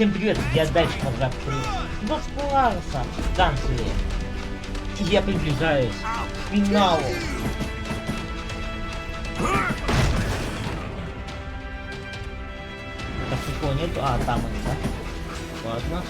Всем привет, я дальше продавцу Gunslinger, Gunslinger. И я приближаюсь к финалу. Так никого нету, а там они, да? Ладно.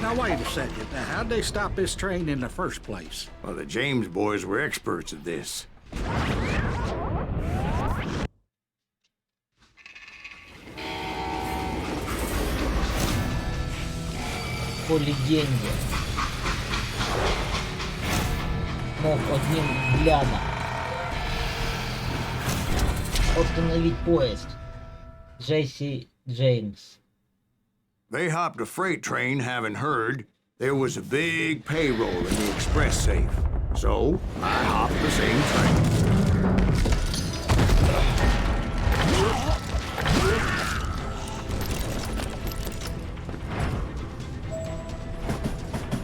Now, wait a second. Now, how'd they stop this train in the first place? Well, the James boys were experts at this. По легенде мог одним взглядом остановить поезд. Джесси Джеймс. They hopped a freight train having heard there was a big payroll in the express safe. So, I hopped the same train.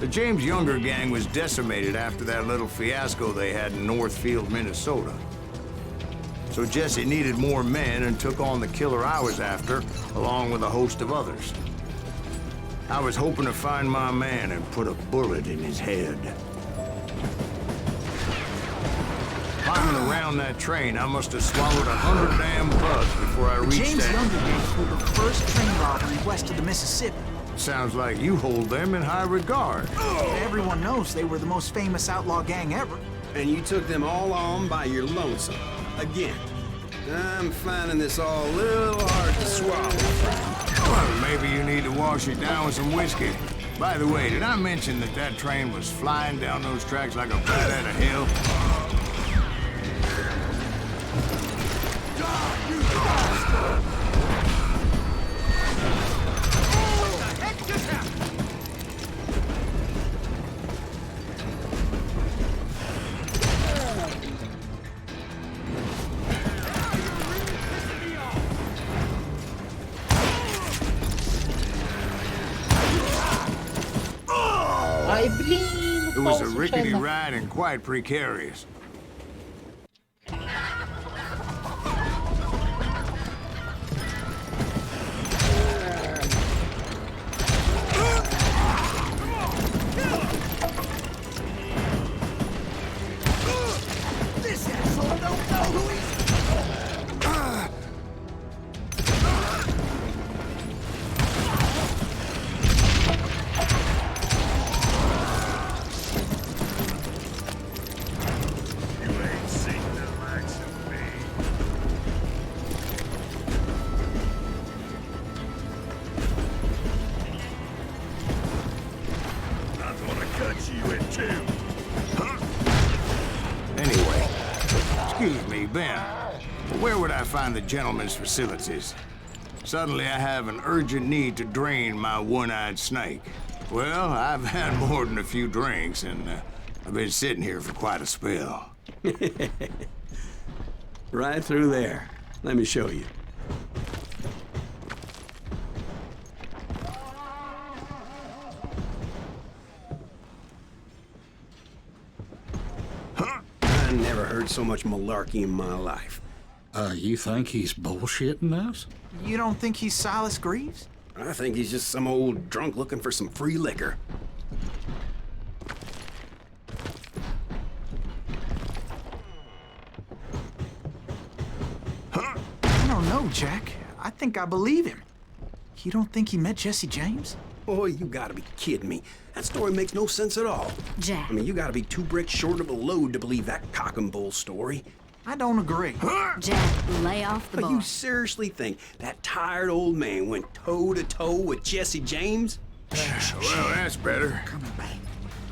The James Younger gang was decimated after that little fiasco they had in Northfield, Minnesota. So Jesse needed more men and took on the killer I was after, along with a host of others. I was hoping to find my man and put a bullet in his head. Climbing around that train, I must have swallowed 100 damn bugs before I reached James that. Younger gang pulled the first train robbery west of the Mississippi. Sounds like you hold them in high regard. Everyone knows they were the most famous outlaw gang ever. And you took them all on by your lonesome. Again. I'm finding this all a little hard to swallow, friend. Well, maybe you need to wash it down with some whiskey. By the way, did I mention that that train was flying down those tracks like a bat out of hell? Ай, блин, It was упал a rickety случайно. ride and quite precarious. This asshole don't know who he is. Anyway, excuse me, Ben. Where would I find the gentleman's facilities? Suddenly I have an urgent need to drain my one-eyed snake. Well, I've had more than a few drinks, and I've been sitting here for quite a spell. Right through there. Let me show you. I never heard so much malarkey in my life. You think he's bullshitting us? You don't think he's Silas Greaves? I think he's just some old drunk looking for some free liquor. I don't know, Jack. I think I believe him. You don't think he met Jesse James? Boy, you gotta be kidding me. That story makes no sense at all. Jack. I mean, you gotta be 2 bricks short of a load to believe that cock and bull story. I don't agree. Jack, lay off the But you bar. seriously think that tired old man went toe-to-toe with Jesse James? Well, that's better. Coming back.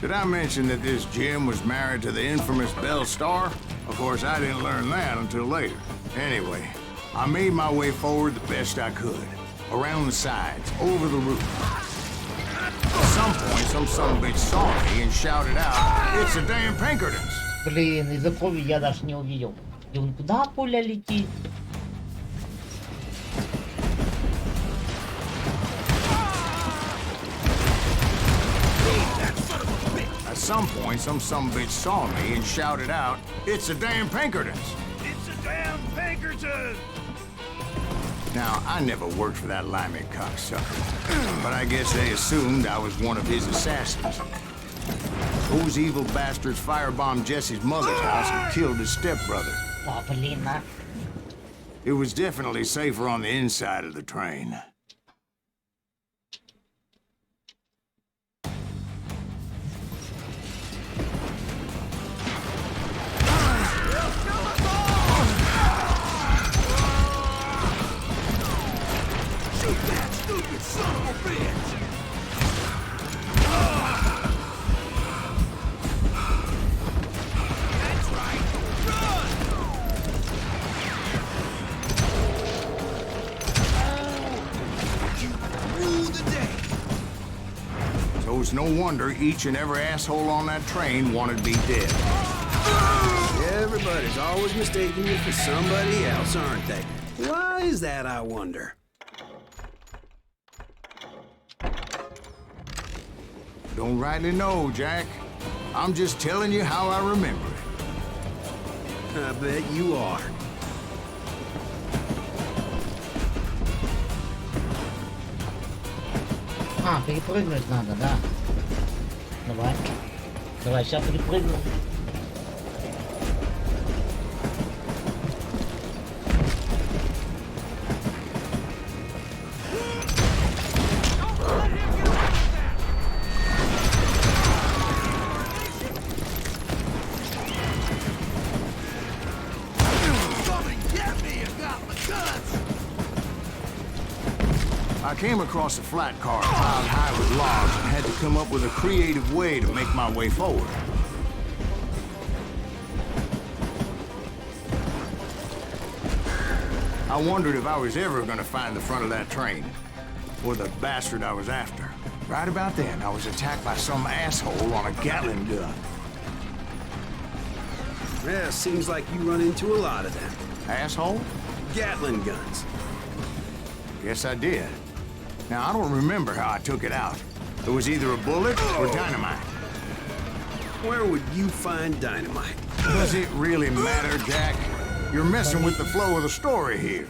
Did I mention that this Jim was married to the infamous Belle Starr? Of course, I didn't learn that until later. Anyway, I made my way forward the best I could. Around the sides, over the roof. At some point, some son of a bitch saw me and shouted out, "It's the damn Pinkertons!" Блин, из-за крови я даже не увидел. И он куда пуля летит? At some point, some son of a bitch saw me and shouted out, "It's the damn Pinkertons!" It's a damn Pinkerton! Now, I never worked for that limey cocksucker, but I guess they assumed I was one of his assassins. Those evil bastards firebombed Jesse's mother's house and killed his stepbrother. О, блин, а. It was definitely safer on the inside of the train. So it's no wonder each and every asshole on that train wanted me dead. Everybody's always mistaking you for somebody else, aren't they? Why is that, I wonder? Don't rightly know, Jack. I'm just telling you how I remember it. I bet you are. А, перепрыгнуть надо, да? Давай. Давай, сейчас перепрыгну. I came across a flat car piled high with logs and had to come up with a creative way to make my way forward. I wondered if I was ever going to find the front of that train, or the bastard I was after. Right about then, I was attacked by some asshole on a Gatling gun. Yeah, seems like you run into a lot of them. Asshole? Gatling guns. Guess I did. Now, I don't remember how I took it out. It was either a bullet or dynamite. Where would you find dynamite? Does it really matter, Jack? You're messing with the flow of the story here.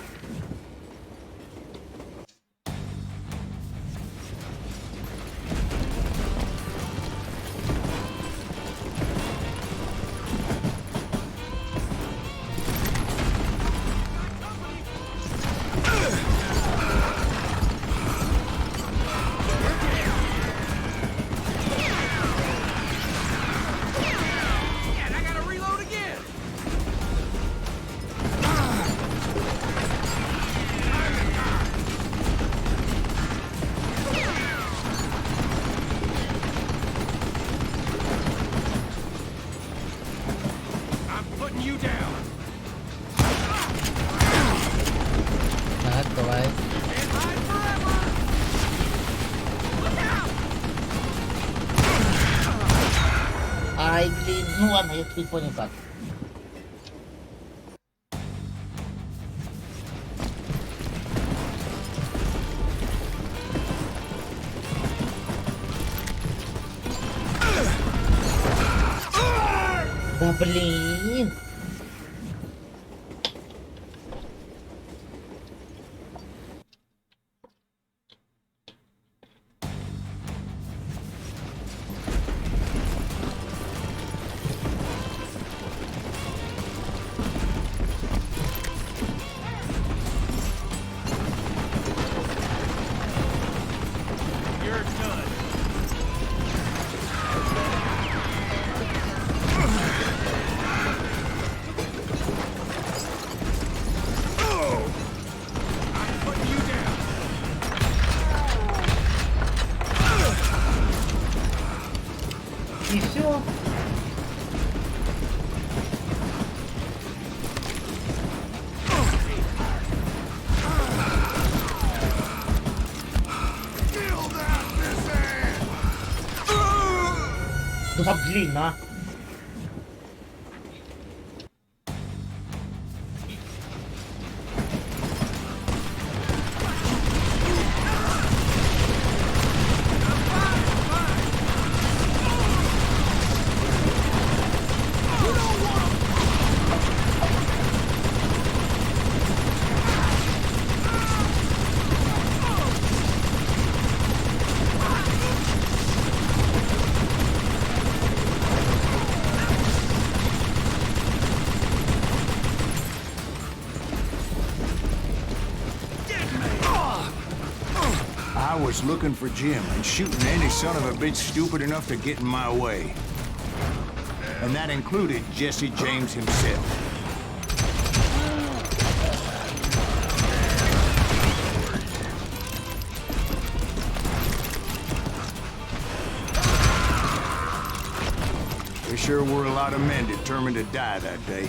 Так, давай. Ай, блин, ну ладно, я теперь понял как. Да блин! И все. Да блин, а. I was looking for Jim and shooting any son of a bitch stupid enough to get in my way. And that included Jesse James himself. There sure were a lot of men determined to die that day.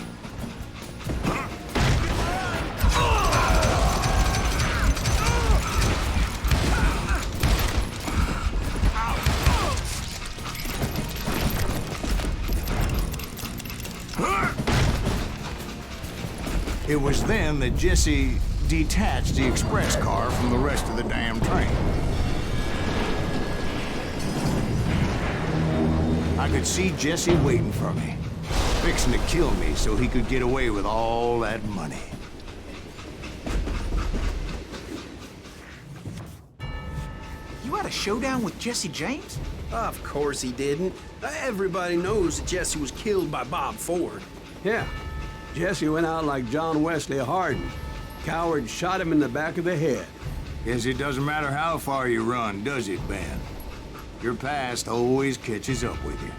It was then that Jesse detached the express car from the rest of the damn train. I could see Jesse waiting for me, fixing to kill me so he could get away with all that money. You had a showdown with Jesse James? Of course he didn't. Everybody knows that Jesse was killed by Bob Ford. Yeah. Jesse went out like John Wesley Hardin. Coward shot him in the back of the head. Guess it doesn't matter how far you run, does it, Ben? Your past always catches up with you.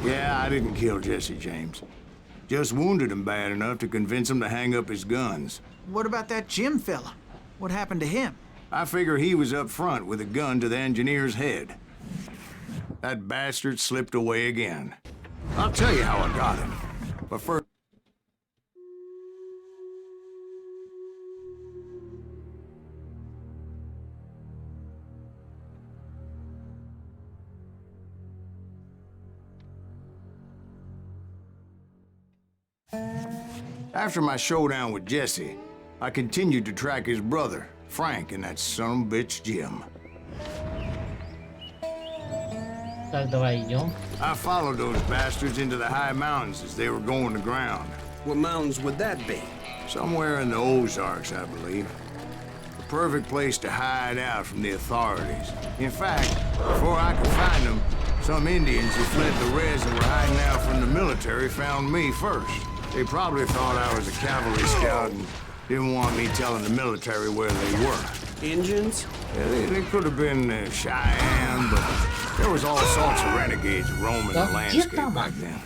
Yeah, I didn't kill Jesse James. Just wounded him bad enough to convince him to hang up his guns. What about that Jim fella? What happened to him? I figure he was up front with a gun to the engineer's head. That bastard slipped away again. I'll tell you how I got him. But first... After my showdown with Jesse, I continued to track his brother, Frank, and that son of a bitch, Jim. Так, давай идем. I followed those bastards into the high mountains as they were going to ground. What mountains would that be? Somewhere in the Ozarks, I believe. The perfect place to hide out from the authorities. In fact, before I could find them, some Indians who fled the res and were hiding out from the military found me first. They probably thought I was a cavalry scout and didn't want me telling the military where they were. Indians? Yeah, they could have been Cheyenne, but there was all sorts of renegades roaming the landscape back then.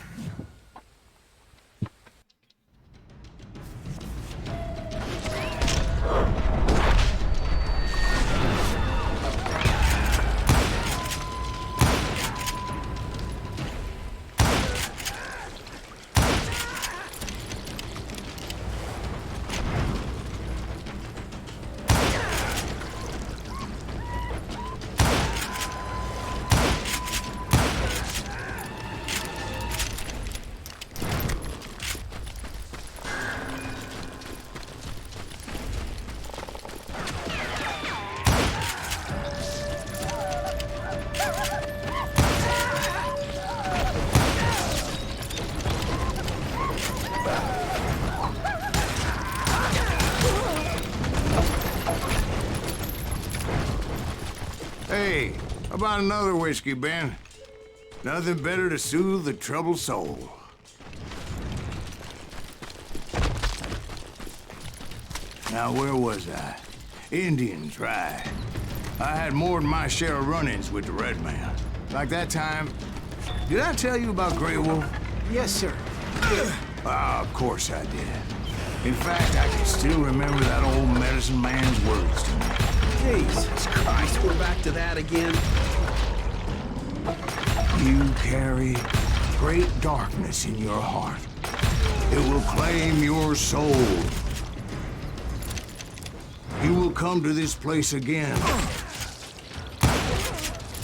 Hey, how about another whiskey, Ben? Nothing better to soothe the troubled soul. Now, where was I? Indians, right. I had more than my share of run-ins with the Red Man. Like that time... Did I tell you about Grey Wolf? Yes, sir. Ah, of course I did. In fact, I can still remember that old medicine man's words to me. Jesus Christ, we're back to that again. You carry great darkness in your heart. It will claim your soul. You will come to this place again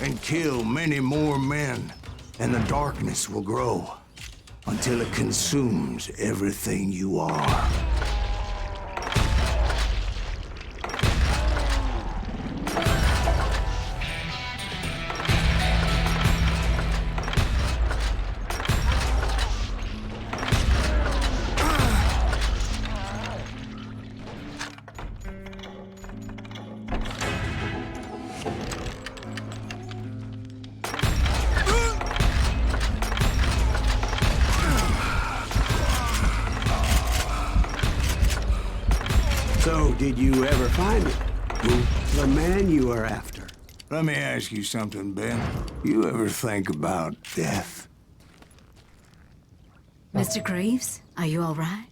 and kill many more men, and the darkness will grow until it consumes everything you are. So, did you ever find it? Who? The man you are after. Let me ask you something, Ben. You ever think about death? Mr. Greaves, are you all right?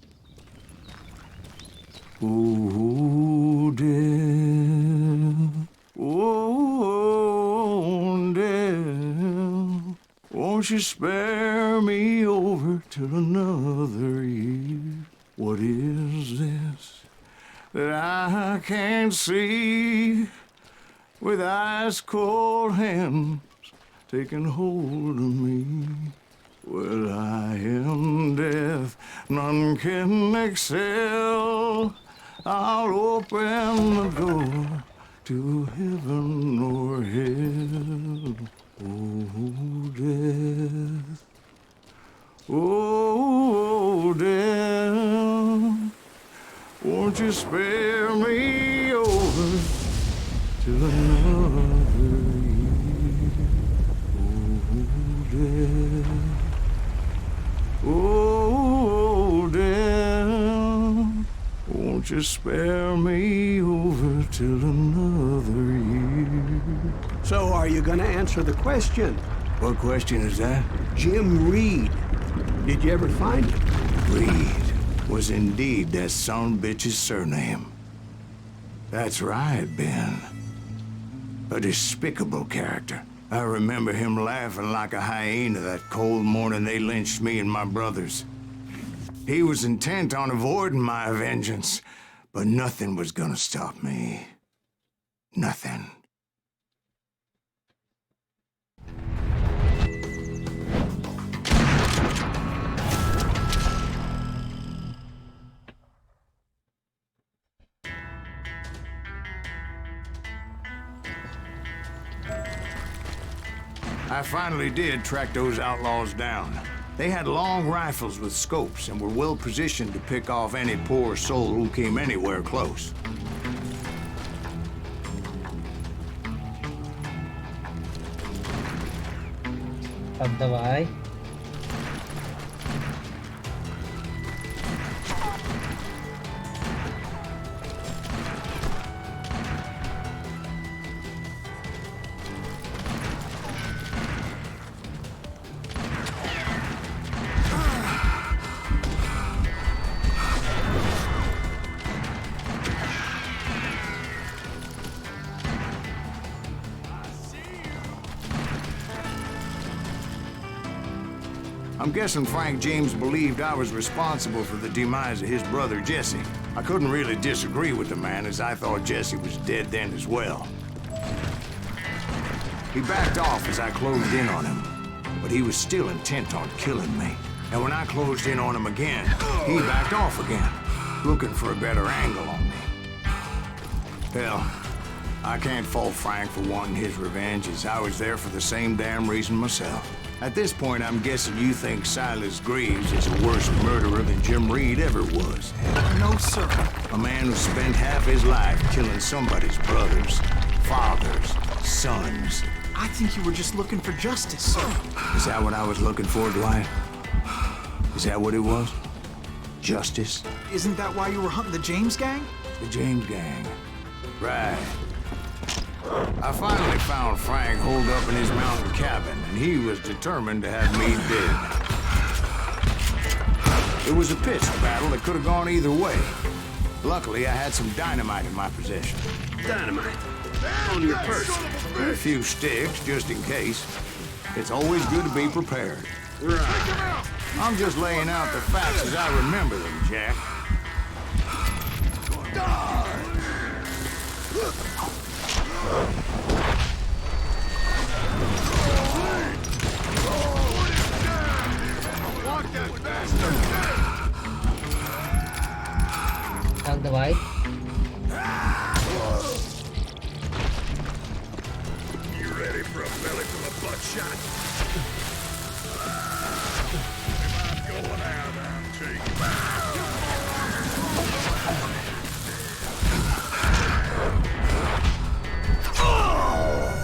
Oh, death. Oh, death. Won't you spare me over till another year? What is this that I can't see with ice cold hands taking hold of me? Well, I am death, none can excel. I'll open the door to heaven or hell. Oh, death. Oh, death. Won't you spare me over till another year? Oh, death. Oh, death. Won't you spare me over till another year? So, are you gonna answer the question? What question is that? Jim Reed. Did you ever find him? Reed was indeed that son-bitch's surname. That's right, Ben. A despicable character. I remember him laughing like a hyena that cold morning they lynched me and my brothers. He was intent on avoiding my vengeance, but nothing was gonna stop me. Nothing. I finally did track those outlaws down. They had long rifles with scopes and were well positioned to pick off any poor soul who came anywhere close. Давай. I'm guessing Frank James believed I was responsible for the demise of his brother, Jesse. I couldn't really disagree with the man, as I thought Jesse was dead then as well. He backed off as I closed in on him, but he was still intent on killing me. And when I closed in on him again, he backed off again, looking for a better angle on me. Hell, I can't fault Frank for wanting his revenge, as I was there for the same damn reason myself. At this point, I'm guessing you think Silas Greaves is a worse murderer than Jim Reed ever was. No, sir. A man who spent half his life killing somebody's brothers, fathers, sons. I think you were just looking for justice, sir. Is that what I was looking for, Dwight? Is that what it was? Justice? Isn't that why you were hunting the James gang? The James gang. Right. I finally found Frank holed up in his mountain cabin, and he was determined to have me dead. It was a pistol battle that could have gone either way. Luckily, I had some dynamite in my possession. Dynamite. On your person. A few sticks, just in case. It's always good to be prepared. Right. I'm just laying out the facts as I remember them, Jack. Так, давай. You ready for a belly full of buckshot? If I'm going out, I'm taking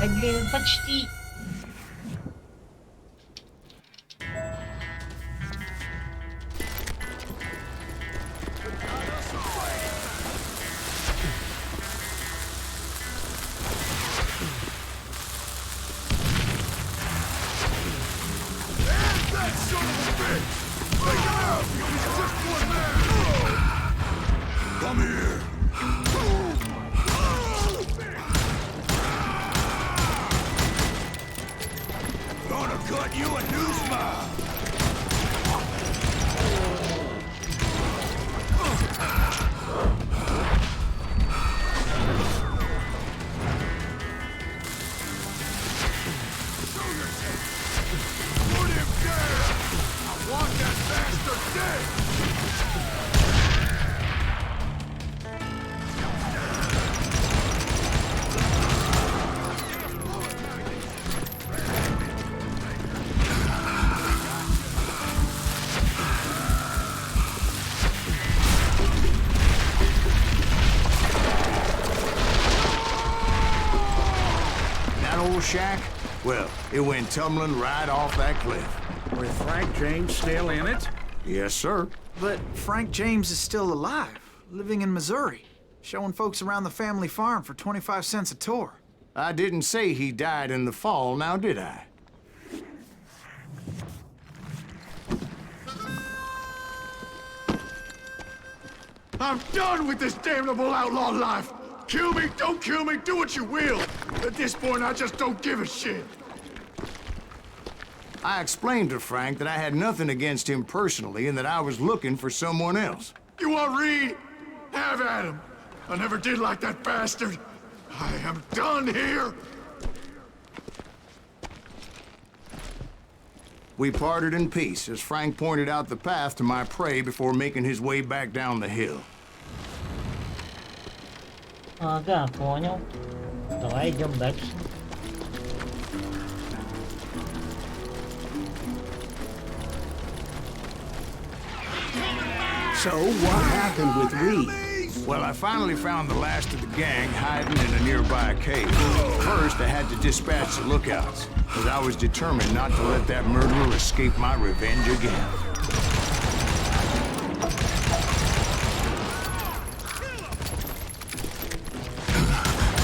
Ай, блин, почти. Come here. Gonna cut you a new smile. Put him down. I want that bastard dead. That old shack? Well, it went tumbling right off that cliff. With Frank James still in it? Yes, sir. But Frank James is still alive, living in Missouri, showing folks around the family farm for 25 cents a tour. I didn't say he died in the fall, now did I? I'm done with this damnable outlaw life. Kill me, don't kill me, do what you will. At this point, I just don't give a shit. I explained to Frank that I had nothing against him personally and that I was looking for someone else. You want Reed? Have at him. I never did like that bastard. I am done here. We parted in peace as Frank pointed out the path to my prey before making his way back down the hill. Ага, понял. Давай идем дальше. So, what happened with Reed? Well, I finally found the last of the gang hiding in a nearby cave. First, I had to dispatch the lookouts, because I was determined not to let that murderer escape my revenge again.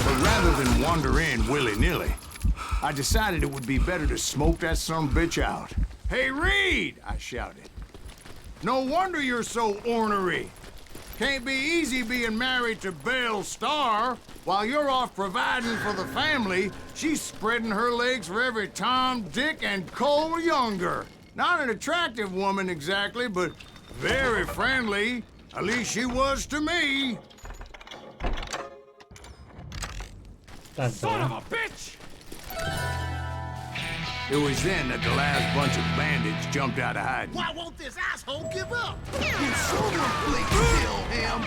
But rather than wander in willy-nilly, I decided it would be better to smoke that sumbitch out. "Hey, Reed!" I shouted. "No wonder you're so ornery. Can't be easy being married to Belle Starr. While you're off providing for the family, she's spreading her legs for every Tom, Dick, and Cole Younger. Not an attractive woman exactly, but very friendly. At least she was to me." Так, давай. It was then that the last bunch of bandits jumped out of hiding. Why won't this asshole give up? Can someone please kill him?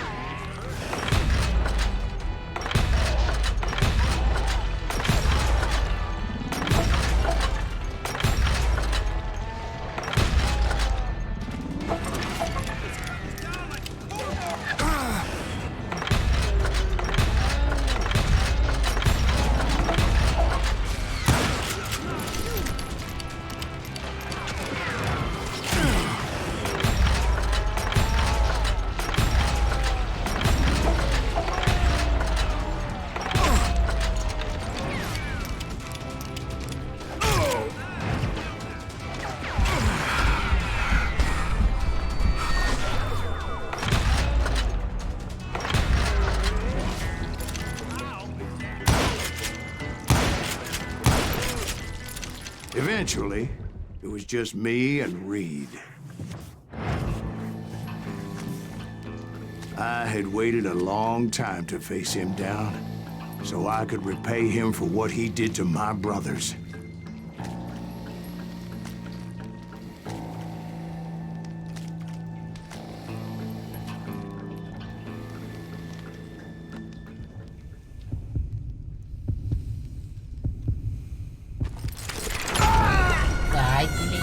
eventually, it was just me and Reed. I had waited a long time to face him down, so I could repay him for what he did to my brothers. Ай, блин.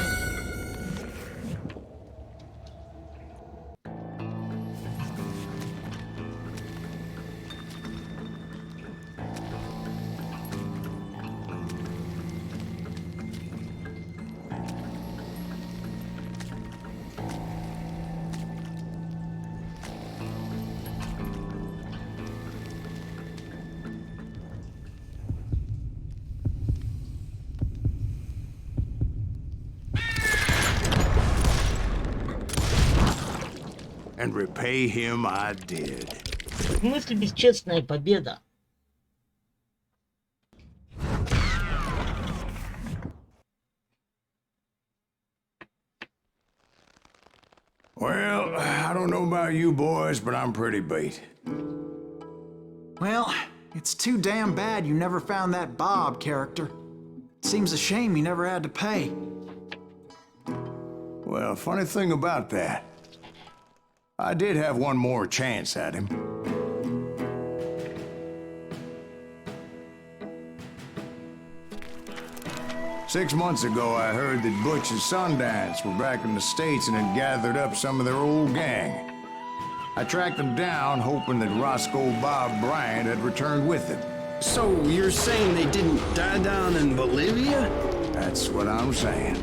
And repay him I did. В смысле бесчестная победа? Well, I don't know about you boys, but I'm pretty beat. Well, it's too damn bad you never found that Bob character. Seems a shame you never had to pay. Well, funny thing about that, I did have one more chance at him. Six months ago, I heard that Butch and Sundance were back in the States and had gathered up some of their old gang. I tracked them down, hoping that Roscoe Bob Bryant had returned with them. So you're saying they didn't die down in Bolivia? That's what I'm saying.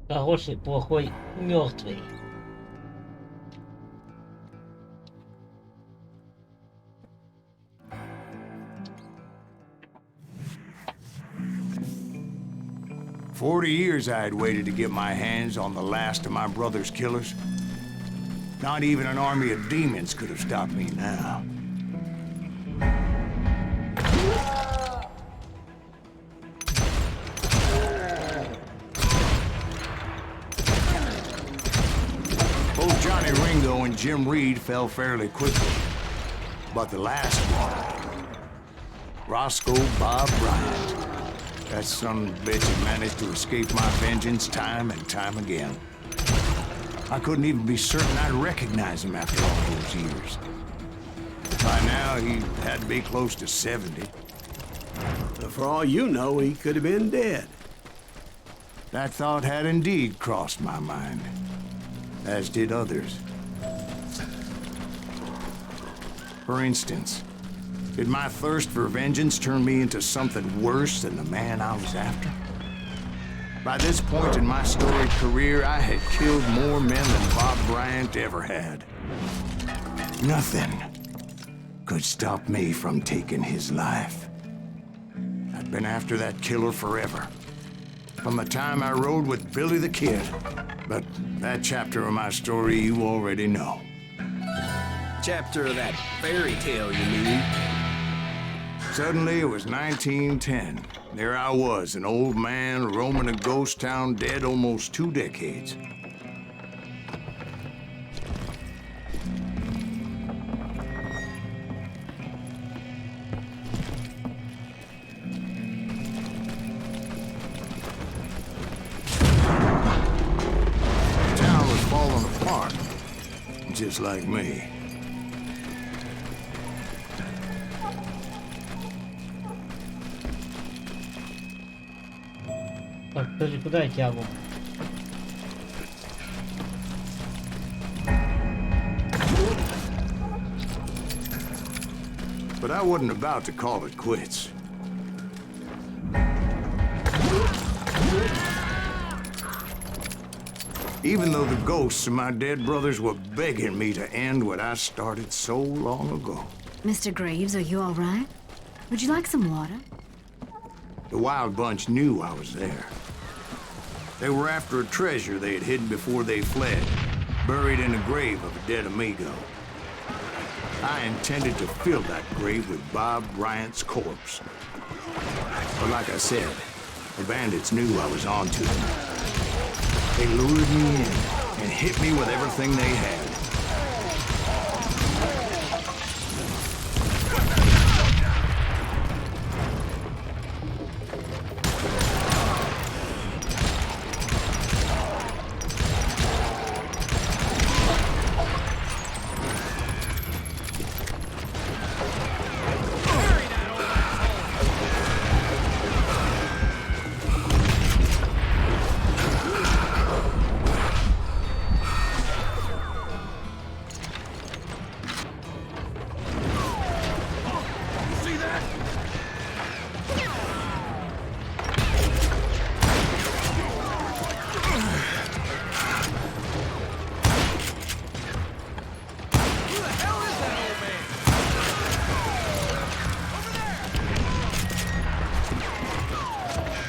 Хороший, плохой, мертвый. "40 years I had waited to get my hands on the last of my brother's killers. Not even an army of demons could have stopped me now. Both Johnny Ringo and Jim Reed fell fairly quickly. But the last one, Roscoe Bob Bryant, that son of a bitch had managed to escape my vengeance time and time again. I couldn't even be certain I'd recognize him after all those years. By now, he had to be close to 70. For all you know, he could have been dead. That thought had indeed crossed my mind, as did others. For instance, did my thirst for vengeance turn me into something worse than the man I was after? By this point in my storied career, I had killed more men than Bob Bryant ever had. Nothing could stop me from taking his life. I'd been after that killer forever, from the time I rode with Billy the Kid. But that chapter of my story you already know. Chapter of that fairy tale, you mean? Suddenly, it was 1910. There I was, an old man roaming a ghost town dead almost 2 decades. The town was falling apart, just like me. Так, подожди, куда я тягу? But I wasn't about to call it quits. Even though the ghosts of my dead brothers were begging me to end what I started so long ago. Mr. Graves, are you all right? Would you like some water? The Wild Bunch knew I was there. They were after a treasure they had hidden before they fled, buried in the grave of a dead amigo. I intended to fill that grave with Bob Bryant's corpse. But like I said, the bandits knew I was on to them. They lured me in and hit me with everything they had.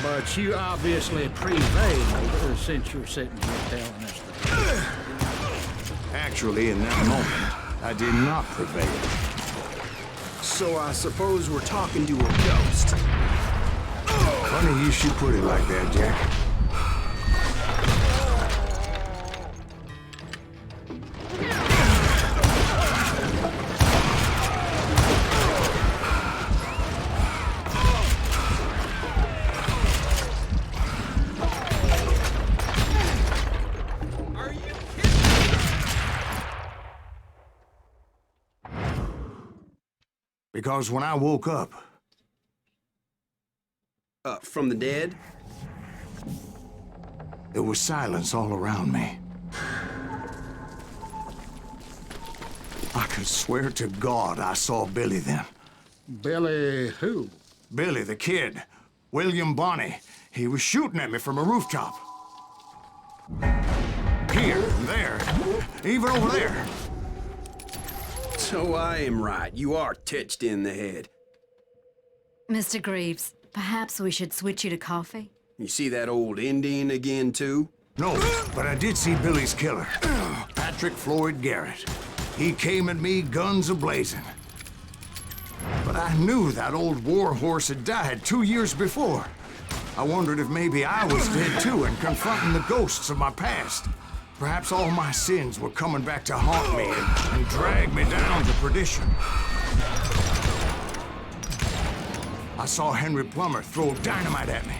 But you obviously prevailed since you're sitting here telling us the truth. Actually, in that moment, I did not prevail. So I suppose we're talking to a ghost. Funny you should put it like that, Jack. Because when I woke up, From the dead? there was silence all around me. I could swear to God I saw Billy then. Billy who? Billy, the kid. William Bonney. He was shooting at me from a rooftop. Here, there, even over there. So I am right. You are touched in the head. Mr. Greaves, perhaps we should switch you to coffee? You see that old Indian again, too? No, but I did see Billy's killer, Patrick Floyd Garrett. He came at me guns a-blazing. But I knew that old war horse had died 2 years before. I wondered if maybe I was dead too and confronting the ghosts of my past. Perhaps all my sins were coming back to haunt me and drag me down to perdition. I saw Henry Plummer throw dynamite at me.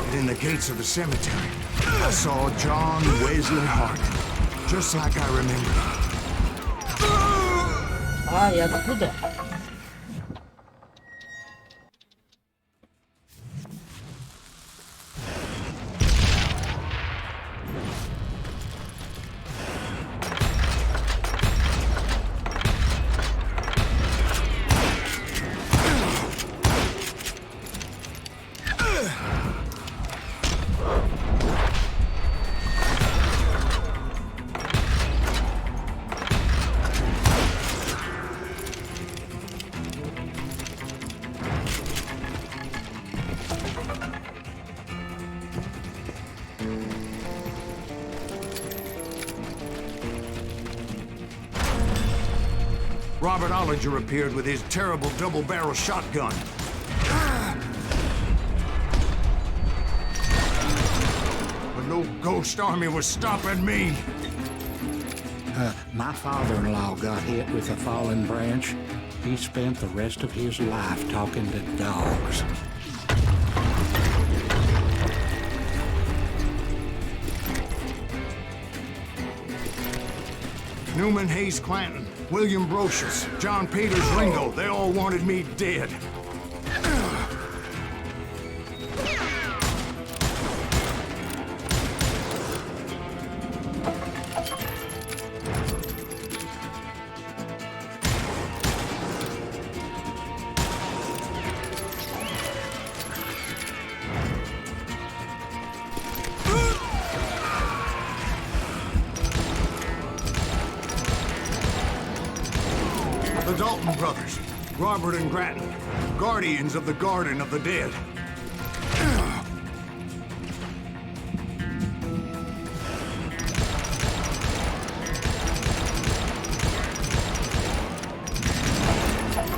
And in the gates of the cemetery, I saw John Wesley Hardin, just like I remembered. Ай, откуда? Robert Ollinger appeared with his terrible double-barrel shotgun. But no ghost army was stopping me. My father-in-law got hit with a fallen branch. He spent the rest of his life talking to dogs. Newman Hayes Clanton, William Brocious, John Peters Ringo, they all wanted me dead. The Dalton brothers, Robert and Grattan, guardians of the Garden of the Dead.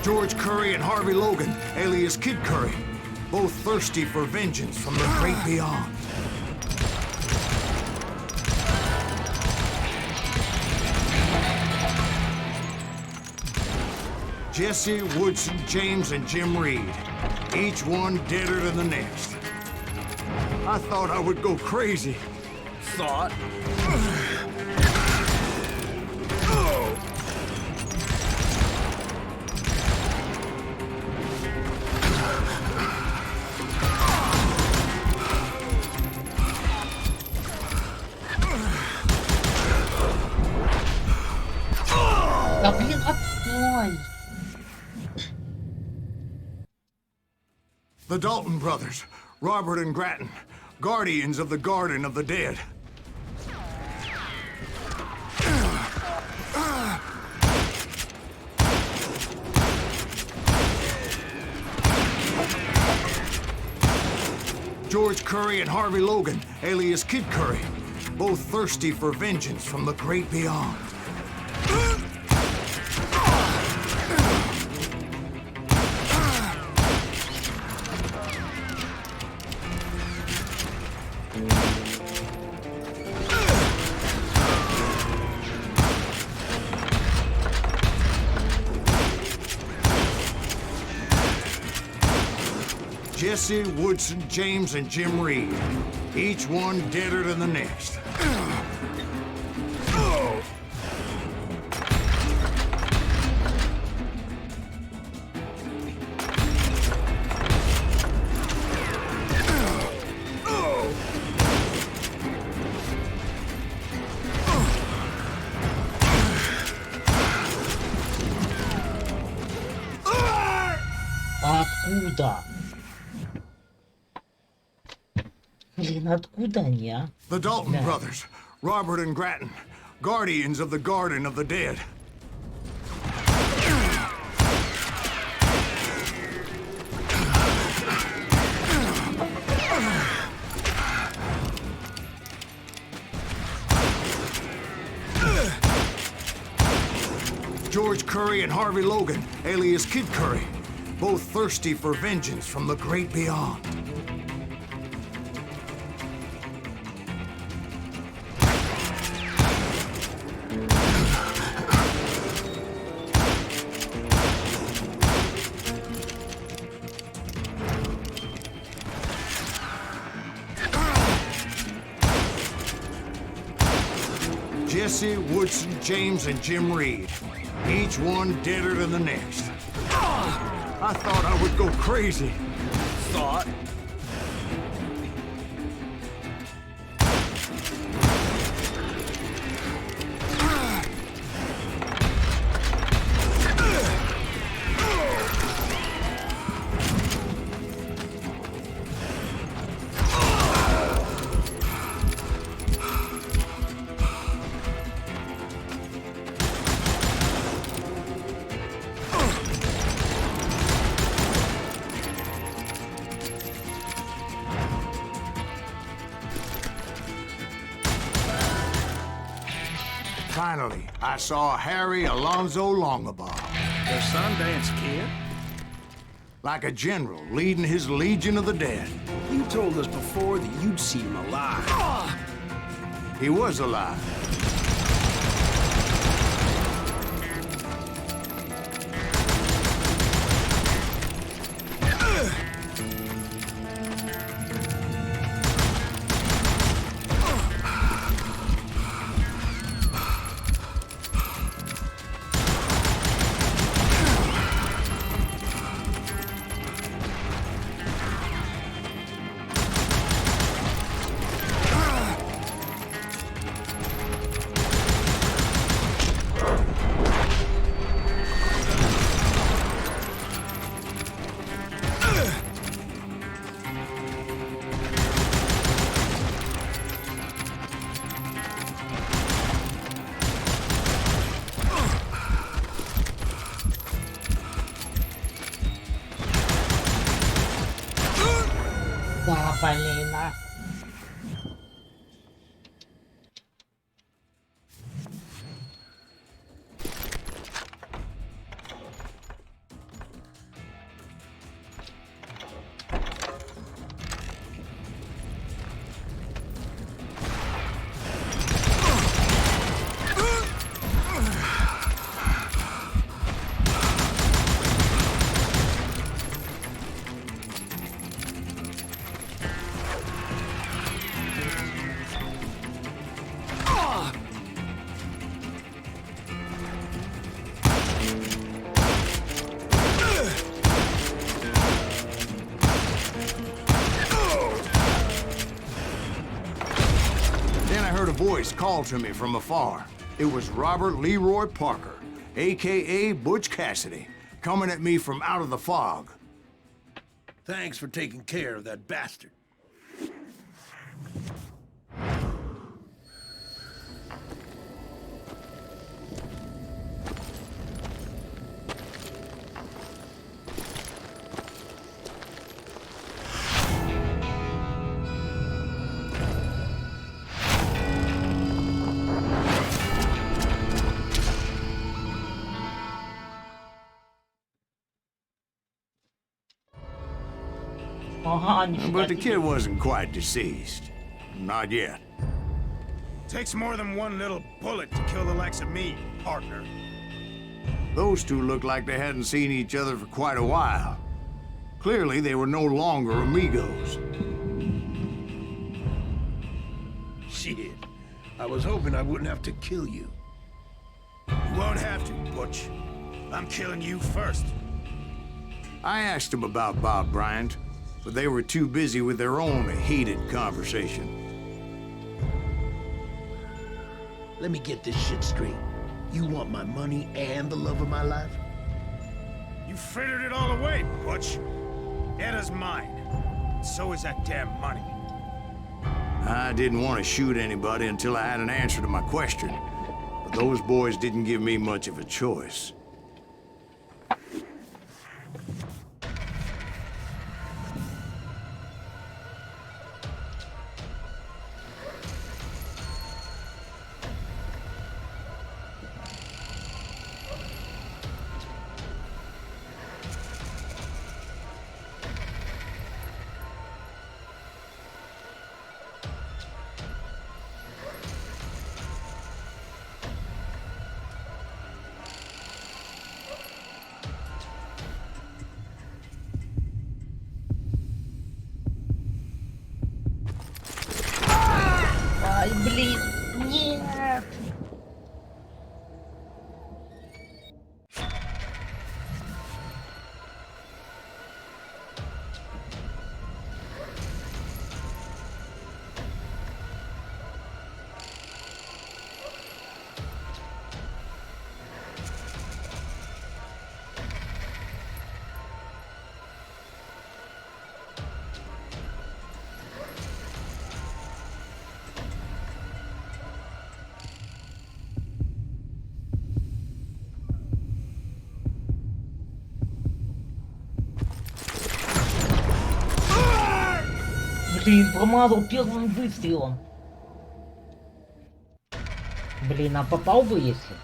George Curry and Harvey Logan, alias Kid Curry, both thirsty for vengeance from the great beyond. Jesse, Woodson, James, and Jim Reed, each one deader than the next. I thought I would go crazy. Thought. Да блин, отстой! The Dalton brothers, Robert and Grattan, guardians of the Garden of the Dead. George Curry and Harvey Logan, alias Kid Curry, both thirsty for vengeance from the great beyond. Jesse, Woodson, James, and Jim Reed, each one deader than the next. Откуда? Блин, откуда они, а? The Dalton brothers, Robert and Grattan, guardians of the Garden of the Dead. George Curry and Harvey Logan, alias Kid Curry, both thirsty for vengeance from the great beyond. Jesse, Woodson, James, and Jim Reed, each one deader than the next. I thought I would go crazy. Thought. Finally, I saw Harry Alonzo Longabaugh. The Sundance Kid? Like a general leading his Legion of the Dead. You told us before that you'd see him alive. He was alive. voice called to me from afar. It was Robert Leroy Parker, a.k.a. Butch Cassidy, coming at me from out of the fog. Thanks for taking care of that bastard. Ага, нифига But the себе. kid wasn't quite deceased. Not yet. Takes more than one little bullet to kill the likes of me, partner. Those two looked like they hadn't seen each other for quite a while. Clearly, they were no longer amigos. Shit. I was hoping I wouldn't have to kill you. You won't have to, Butch. I'm killing you first. I asked them about Bob Bryant, but they were too busy with their own heated conversation. Let me get this shit straight. You want my money and the love of my life? You frittered it all away, Butch. Etta's mine. So is that damn money. I didn't want to shoot anybody until I had an answer to my question, but those boys didn't give me much of a choice. Ай, блин, нет! Блин, промазал первым выстрелом. Блин, а попал бы если?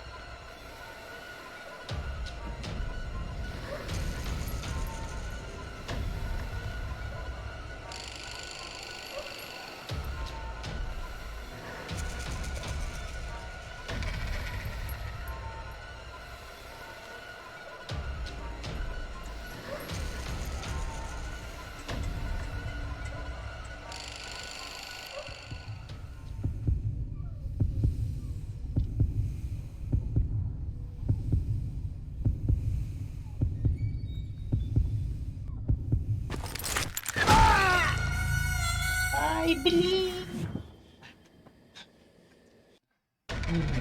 Ай, блин!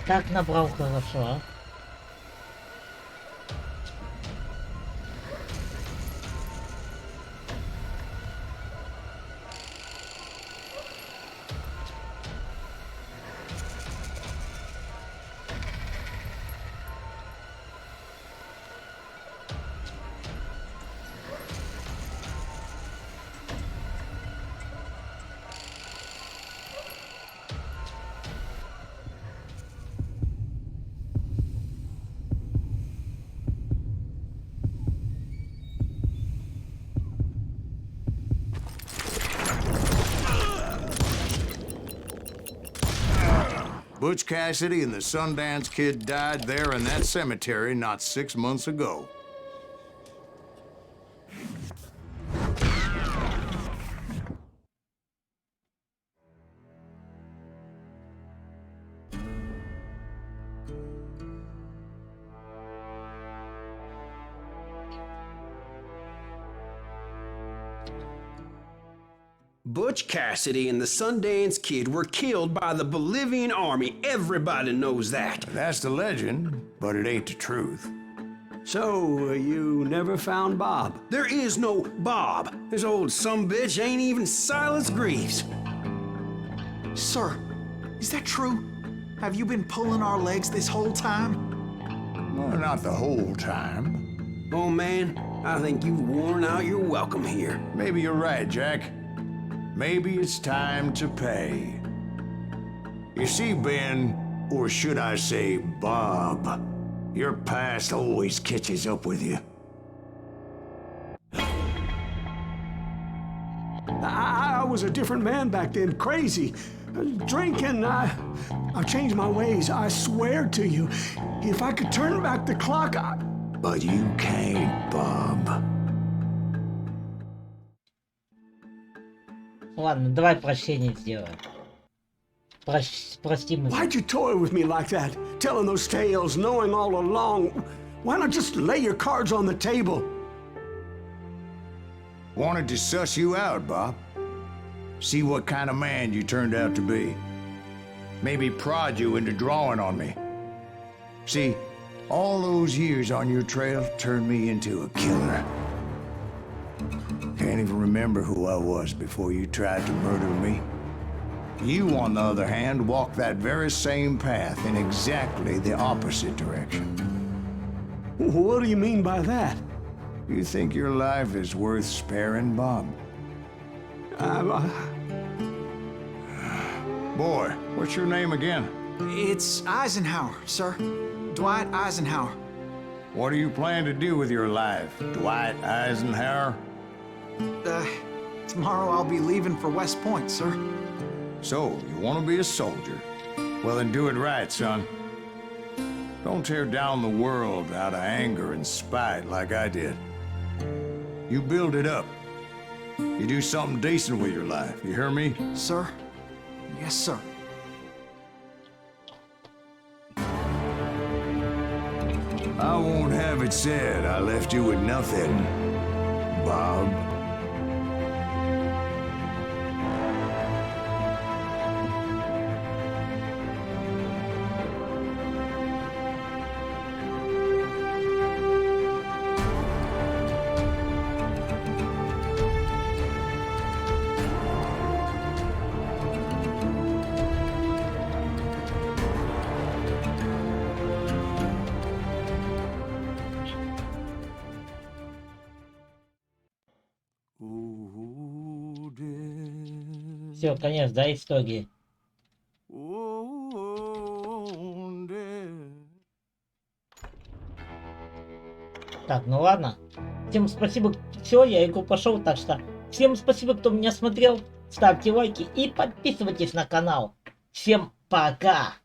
Так набрал хорошо, а? Butch Cassidy and the Sundance Kid died there in that cemetery not 6 months ago. Butch Cassidy and the Sundance Kid were killed by the Bolivian army. Everybody knows that. That's the legend, but it ain't the truth. So, you never found Bob? There is no Bob. This old sumbitch ain't even Silas Greaves. Sir, is that true? Have you been pulling our legs this whole time? Well, not the whole time. Oh, man, I think you've worn out your welcome here. Maybe you're right, Jack. Maybe it's time to pay. You see, Ben, or should I say Bob, your past always catches up with you. I was a different man back then, crazy. Drinking, I changed my ways, I swear to you. If I could turn back the clock, But you can't, Bob. Ладно, давай прощение сделаем. Прости меня. why'd you toy with me like that? Telling those tales, knowing all along. Why not just lay your cards on the table? Wanted to suss you out, Bob. See what kind of man you turned out to be. Maybe prod you into drawing on me. See, all those years on your trail turned me into a killer. Can't even remember who I was before you tried to murder me. You, on the other hand, walked that very same path in exactly the opposite direction. What do you mean by that? You think your life is worth sparing, Bob? Boy, what's your name again? It's Eisenhower, sir. Dwight Eisenhower. What do you plan to do with your life, Dwight Eisenhower? Tomorrow I'll be leaving for West Point, sir. So, you want to be a soldier? Well, then do it right, son. Don't tear down the world out of anger and spite like I did. You build it up. You do something decent with your life, you hear me? Sir? Yes, sir. I won't have it said I left you with nothing, Bob. Все, конец, да, истории. Так, ну ладно. Всем спасибо. Все, я игру пошел, так что всем спасибо, кто меня смотрел. Ставьте лайки и подписывайтесь на канал. Всем пока!